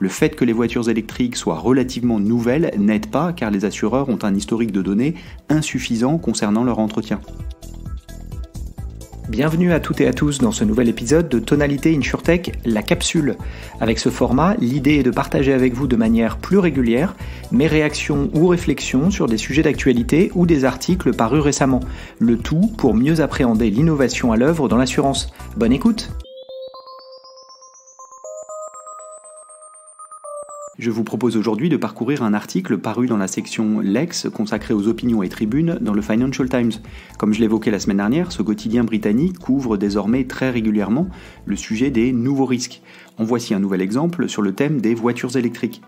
Le fait que les voitures électriques soient relativement nouvelles n'aide pas car les assureurs ont un historique de données insuffisant concernant leur entretien. Bienvenue à toutes et à tous dans ce nouvel épisode de Tonalité InsurTech, la capsule. Avec ce format, l'idée est de partager avec vous de manière plus régulière mes réactions ou réflexions sur des sujets d'actualité ou des articles parus récemment. Le tout pour mieux appréhender l'innovation à l'œuvre dans l'assurance. Bonne écoute! Je vous propose aujourd'hui de parcourir un article paru dans la section Lex consacrée aux opinions et tribunes dans le Financial Times. Comme je l'évoquais la semaine dernière, ce quotidien britannique couvre désormais très régulièrement le sujet des nouveaux risques. En voici un nouvel exemple sur le thème des voitures électriques.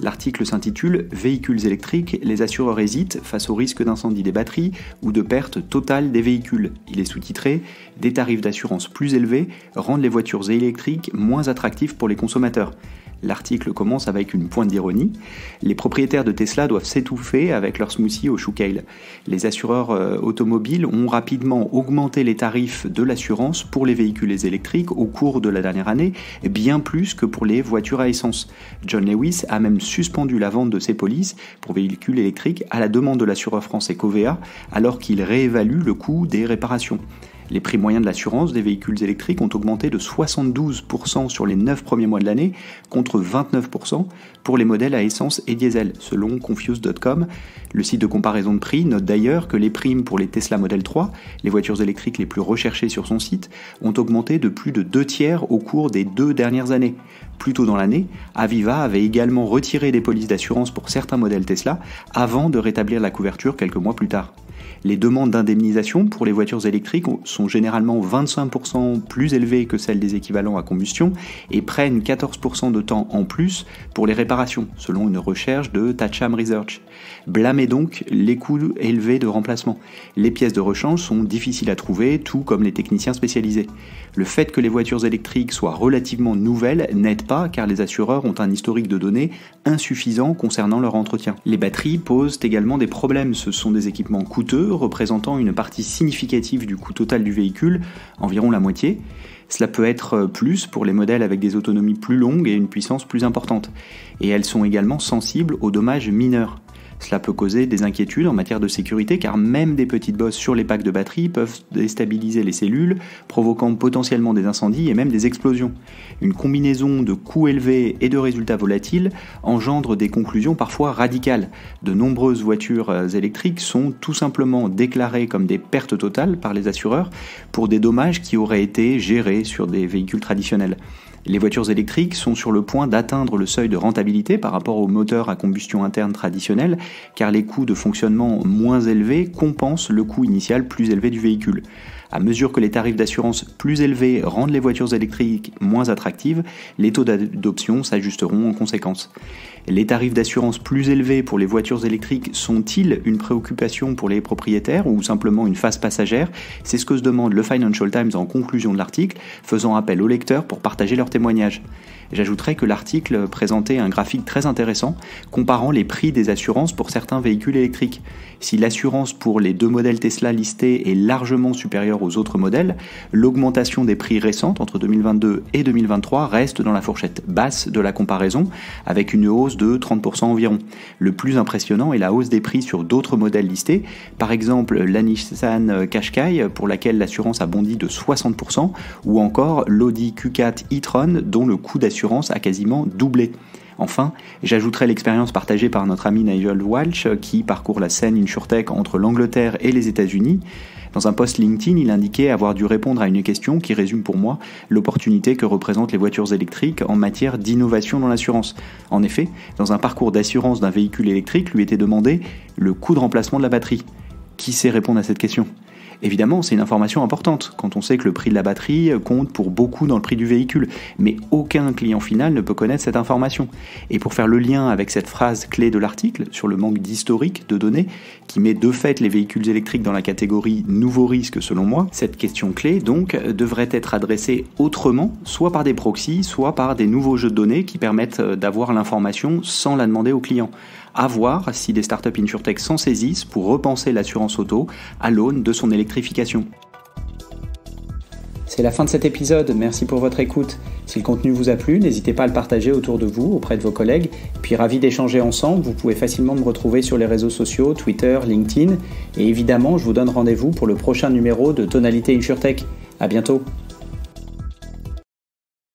L'article s'intitule « Véhicules électriques, les assureurs hésitent face au risque d'incendie des batteries ou de perte totale des véhicules ». Il est sous-titré « Des tarifs d'assurance plus élevés rendent les voitures électriques moins attractives pour les consommateurs ». L'article commence avec une pointe d'ironie. Les propriétaires de Tesla doivent s'étouffer avec leur smoothie au chou kale. Les assureurs automobiles ont rapidement augmenté les tarifs de l'assurance pour les véhicules électriques au cours de la dernière année, bien plus que pour les voitures à essence. John Lewis a même suspendu la vente de ses polices pour véhicules électriques à la demande de l'assureur français Covéa, alors qu'il réévalue le coût des réparations. Les prix moyens de l'assurance des véhicules électriques ont augmenté de 72% sur les 9 premiers mois de l'année, contre 29% pour les modèles à essence et diesel, selon Confused.com. Le site de comparaison de prix note d'ailleurs que les primes pour les Tesla Model 3, les voitures électriques les plus recherchées sur son site, ont augmenté de plus de 2/3 au cours des 2 dernières années. Plus tôt dans l'année, Aviva avait également retiré des polices d'assurance pour certains modèles Tesla avant de rétablir la couverture quelques mois plus tard. Les demandes d'indemnisation pour les voitures électriques sont généralement 25% plus élevées que celles des équivalents à combustion et prennent 14% de temps en plus pour les réparations, selon une recherche de Tacham Research. Blâmez donc les coûts élevés de remplacement. Les pièces de rechange sont difficiles à trouver, tout comme les techniciens spécialisés. Le fait que les voitures électriques soient relativement nouvelles n'aide pas car les assureurs ont un historique de données insuffisant concernant leur entretien. Les batteries posent également des problèmes. Ce sont des équipements coûteux, représentant une partie significative du coût total du véhicule, environ la moitié. Cela peut être plus pour les modèles avec des autonomies plus longues et une puissance plus importante. Et elles sont également sensibles aux dommages mineurs. Cela peut causer des inquiétudes en matière de sécurité car même des petites bosses sur les packs de batterie peuvent déstabiliser les cellules, provoquant potentiellement des incendies et même des explosions. Une combinaison de coûts élevés et de résultats volatiles engendre des conclusions parfois radicales. De nombreuses voitures électriques sont tout simplement déclarées comme des pertes totales par les assureurs pour des dommages qui auraient été gérés sur des véhicules traditionnels. Les voitures électriques sont sur le point d'atteindre le seuil de rentabilité par rapport aux moteurs à combustion interne traditionnels, car les coûts de fonctionnement moins élevés compensent le coût initial plus élevé du véhicule. À mesure que les tarifs d'assurance plus élevés rendent les voitures électriques moins attractives, les taux d'adoption s'ajusteront en conséquence. Les tarifs d'assurance plus élevés pour les voitures électriques sont-ils une préoccupation pour les propriétaires ou simplement une phase passagère? C'est ce que se demande le Financial Times en conclusion de l'article, faisant appel aux lecteurs pour partager leurs témoignages. J'ajouterai que l'article présentait un graphique très intéressant comparant les prix des assurances pour certains véhicules électriques. Si l'assurance pour les 2 modèles Tesla listés est largement supérieure aux autres modèles, l'augmentation des prix récentes entre 2022 et 2023 reste dans la fourchette basse de la comparaison, avec une hausse de 30% environ. Le plus impressionnant est la hausse des prix sur d'autres modèles listés, par exemple la Nissan Qashqai pour laquelle l'assurance a bondi de 60%, ou encore l'Audi Q4 e-tron dont le coût d'assurance a quasiment doublé. Enfin, j'ajouterai l'expérience partagée par notre ami Nigel Walsh qui parcourt la scène InsurTech entre l'Angleterre et les États-Unis. Dans un post LinkedIn, il indiquait avoir dû répondre à une question qui résume pour moi l'opportunité que représentent les voitures électriques en matière d'innovation dans l'assurance. En effet, dans un parcours d'assurance d'un véhicule électrique, lui était demandé le coût de remplacement de la batterie. Qui sait répondre à cette question ? Évidemment, c'est une information importante quand on sait que le prix de la batterie compte pour beaucoup dans le prix du véhicule, mais aucun client final ne peut connaître cette information. Et pour faire le lien avec cette phrase clé de l'article sur le manque d'historique de données, qui met de fait les véhicules électriques dans la catégorie nouveaux risques selon moi, cette question clé donc devrait être adressée autrement, soit par des proxys, soit par des nouveaux jeux de données qui permettent d'avoir l'information sans la demander au client. À voir si des startups InsurTech s'en saisissent pour repenser l'assurance auto à l'aune de son électrification. C'est la fin de cet épisode, merci pour votre écoute. Si le contenu vous a plu, n'hésitez pas à le partager autour de vous, auprès de vos collègues. Puis ravi d'échanger ensemble, vous pouvez facilement me retrouver sur les réseaux sociaux, Twitter, LinkedIn. Et évidemment, je vous donne rendez-vous pour le prochain numéro de Tonalité InsurTech. À bientôt.